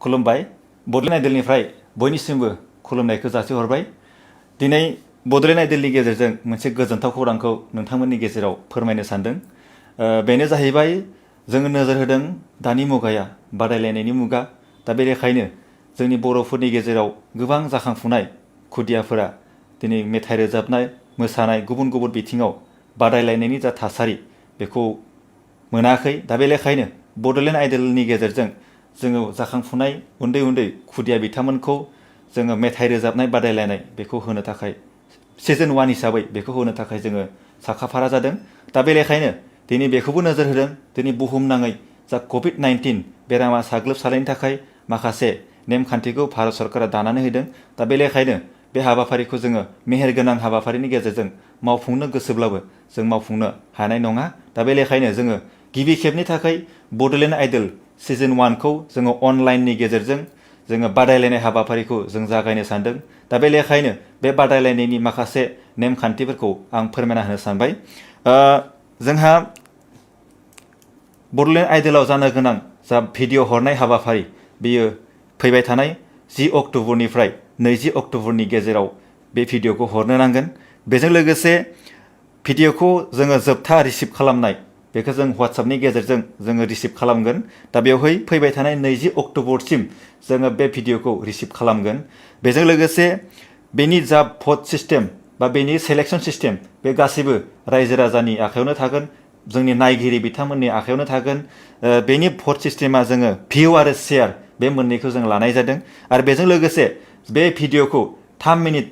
खुलुमबाय बडलेण्ड आइडलनिफ्राय बयनिसिमबो खुलुमनायखौ जासिहरबाय। दिनै बडलेण्ड आइडलनि गेजेरजों मोनसे गोजोनथाव खौरांखौ नोंथांमोननि गेजेराव फोरमायनो सानदों। बेनो जाहैबाय जोङो नोजोर होदों दानि मुगाया बादायलायनायनि मुगा। दा बे लेखायनो जोंनि बर'फोरनि गेजेराव गोबां जाखांफुनाय खुदियाफोरा दिनै मेथाइ रोजाबनाय, मोसानाय गुबुन गुबुन बिथिङाव बादायलायनायनि जा थासारि बेखौ मोनाखै। दा बे लेखायनो बडलेण्ड आइडलनि गेजेरजों जोङो जाखांफुनाय उन्दै उन्दै खुदिया बिथांमोनखौ जोङो मेथाइ रोजाबनाय बादायलायनाय बेखौ होनो थाखाय season 1 हिसाबै बेखौ होनो थाखाय जोङो साखाफारा जादों। दा बे लेखायनो दिनै बेखौबो नोजोर होदों दिनै बुहुमनाङै जा COVID-19 बेरामा साग्लोबसारनायनि थाखाय माखासे नेमखान्थिखौ भारत सरकारा दानानै होदों। दा बे लेखायनो बे हाबाफारिखौ जोङो मेहेरगोनां हाबाफारिनि गेजेरजों मावफुंनो गोसोब्लाबो जों मावफुंनो हानाय नङा। दा बे लेखायनो जोङो गिबि खेबनि थाखाय बडलेण्ड आइडल season 1 खौ जोङो अनलाइननि गेजेरजों जोङो बादायलायनाय हाबाफारिखौ जों जागायनो सानदों। दा बे लेखायनो बे बादायलायनायनि माखासे नेमखान्थिफोरखौ आं फोरमायना होनो सानबाय। जोंहा बडलेण्ड आइडलाव जानो गोनां जा भिडिअ हरनाय हाबाफारि बेयो फैबाय थानाय 10 अक्ट'बरनिफ्राय 20 अक्ट'बरनि गेजेराव बे भिडिअखौ हरनो नांगोन। बेजों लोगोसे भिडिअखौ जोङो जोबथा रिसिभ खालामनाय बेखौ जों WhatsAppनि गेजेरजों जोङो रिसिभ खालामगोन। दा बेवहाय फैबाय थानाय 20 अक्ट'बरसिम जोङो बे भिडिअखौ रिसिभ खालामगोन। बेजों लोगोसे बेनि जा भट सिस्टेम बा बेनि सेलेक्शन सिस्टेम बे गासैबो रायजो राजानि आखायावनो थागोन, जोंनि नायगिरि बिथांमोननि आखायावनो थागोन। बेनि भट सिस्टेमा जोङो भिउ आरो शेयार बे मोननैखौ जों लानाय जादों। आरो बेजों लोगोसे बे भिडिअखौ 3 मिनिट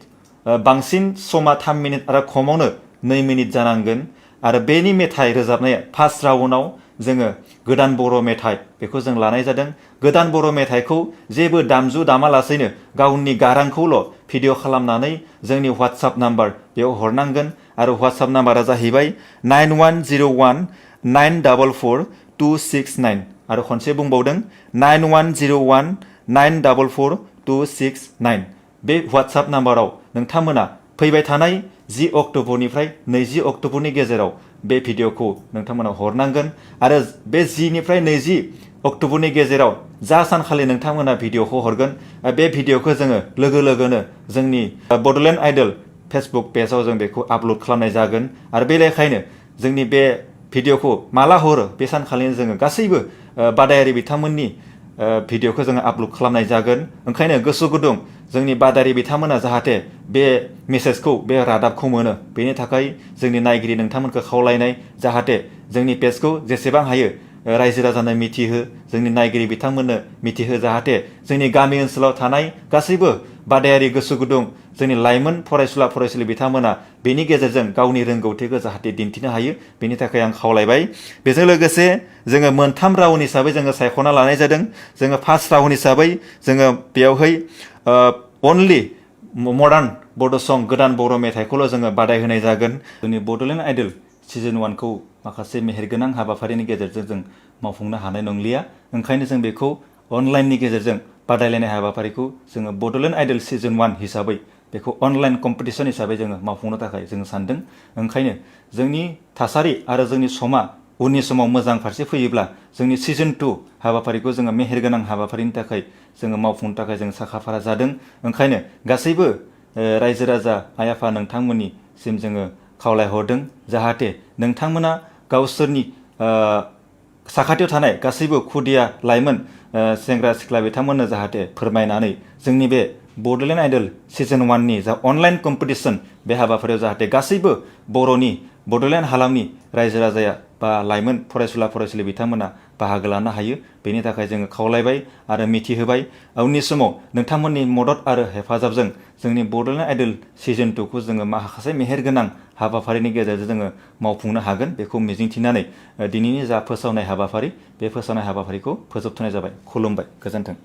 बांसिन समा 3 मिनिट आरो खमावनो 2 मिनिट जानांगोन। आरो बेनि मेथाइ रोजाबनाया फार्स्ट राउन्डआव जोङो गोदान बर' मेथाइ बेखौ जों लानाय जादों। गोदान बर' मेथाइखौ जेबो दामजु दामालासेनो गावनि गारांखौल' भिडिअ खालामनानै जोंनि WhatsApp नाम्बार बेयाव हरनांगोन। आरो WhatsApp नाम्बारा जाहैबाय 9101944269 आरो खनसे बुंबावदों 9101944269। बे WhatsApp नाम्बाराव नोंथांमोना फैबाय थानाय 10 अक्ट'बरनिफ्राय 20 अक्ट'बरनि गेजेराव बे भिडिअखौ नोंथांमोना हरनांगोन। आरो बे 10 निफ्राय 20 अक्ट'बरनि गेजेराव जा सानखालि नोंथांमोना भिडिअखौ हरगोन बे भिडिअखौ जोङो लोगो लोगोनो जोंनि बडलेण्ड आइडल फेसबुक पेजाव जों बेखौ आपल'ड खालामनाय जागोन। आरो बे लेखायनो जोंनि बे भिडिअखौ माला हरो बे सानखालिनो जोङो गासैबो बादायारि बिथांमोननि भिडिअखौ जोङो आपल'ड खालामनाय जागोन। ओंखायनो गोसो गुदुं जोंनि बादायारि बिथांमोना जाहाथे बे मेसेजखौ बे रादाबखौ मोनो बेनि थाखाय जोंनि नायगिरि नोंथांमोनखौ खावलायनाय जाहाथे जोंनि पेजखौ जेसेबां हायो रायजो राजानो मिथिहो, जोंनि नायगिरि बिथांमोननो मिथिहो, जाहाथे जोंनि गामि ओनसोलाव थानाय गासैबो बादायारि गोसो गुदुं जोंनि लाइमोन फरायसुला फरायसुलि बिथांमोना बेनि गेजेरजों गावनि रोंगौथिखौ जाहाथे दिन्थिनो हायो बेनि थाखाय आं खावलायबाय। बेजों लोगोसे जोङो 3 राउन्ड हिसाबै जोङो सायख'ना लानाय जादों। जोङो फार्स्ट राउन्ड हिसाबै जोङो बेयावहाय अनलि मडार्न बड' सं गोदान बर' मेथाइखौल' जोङो बादाय होनाय जागोन। जोंनि बडलेण्ड आइडल season 1 खौ माखासे मेहेरगोनां हाबाफारिनि गेजेरजों जों मावफुंनो हानाय नंलिया। ओंखायनो जों बेखौ अनलाइननि गेजेरजों बादायलायनाय हाबाफारिखौ जोङो बडलेण्ड आइडल season 1 हिसाबै बेखौ अनलाइन कम्पिटिसन हिसाबै जोङो मावफुंनो थाखाय जोङो सानदों। ओंखायनो जोंनि थासारि आरो जोंनि समा उननि समाव मोजां फारसे फैयोब्ला जोंनि season 2 हाबाफारिखौ जोङो मेहेरगोनां हाबाफारिनि थाखाय जोङो मावफुंनो थाखाय जों साखाफारा जादों। ओंखायनो गासैबो रायजो राजा आइ आफा नोंथांमोननिसिम जोङो खावलायहरदों जाहाथे नोंथांमोना गावसोरनि साखाथियाव थानाय गासैबो खुदिया लाइमोन सेंग्रा सिख्ला बिथांमोननो जाहाथे फोरमायनानै जोंनि बे बडलेण्ड आइडल season 1 नि जा अनलाइन कम्पिटिसन बे हाबाफारियाव जाहाथे गासैबो बर'नि बडलेण्ड हालामनि रायजो राजाया बा लाइमोन फरायसुला फरायसुलि बिथांमोना बाहागो लानो हायो बेनि थाखाय जोङो खावलायबाय आरो मिथिहोबाय। उननि समाव नोंथांमोननि मदद आरो हेफाजाबजों जोंनि बडलेण्ड आइडल season 2 खौ जोङो माखासे मेहेरगोनां हाबाफारिनि गेजेरजों जोङो मावफुंनो हागोन बेखौ मिजिंथिनानै दिनैनि जा फोसावनाय हाबाफारि बे फोसावनाय हाबाफारिखौ फोजोबथ'नाय जाबाय। खुलुमबाय, गोजोन्थों।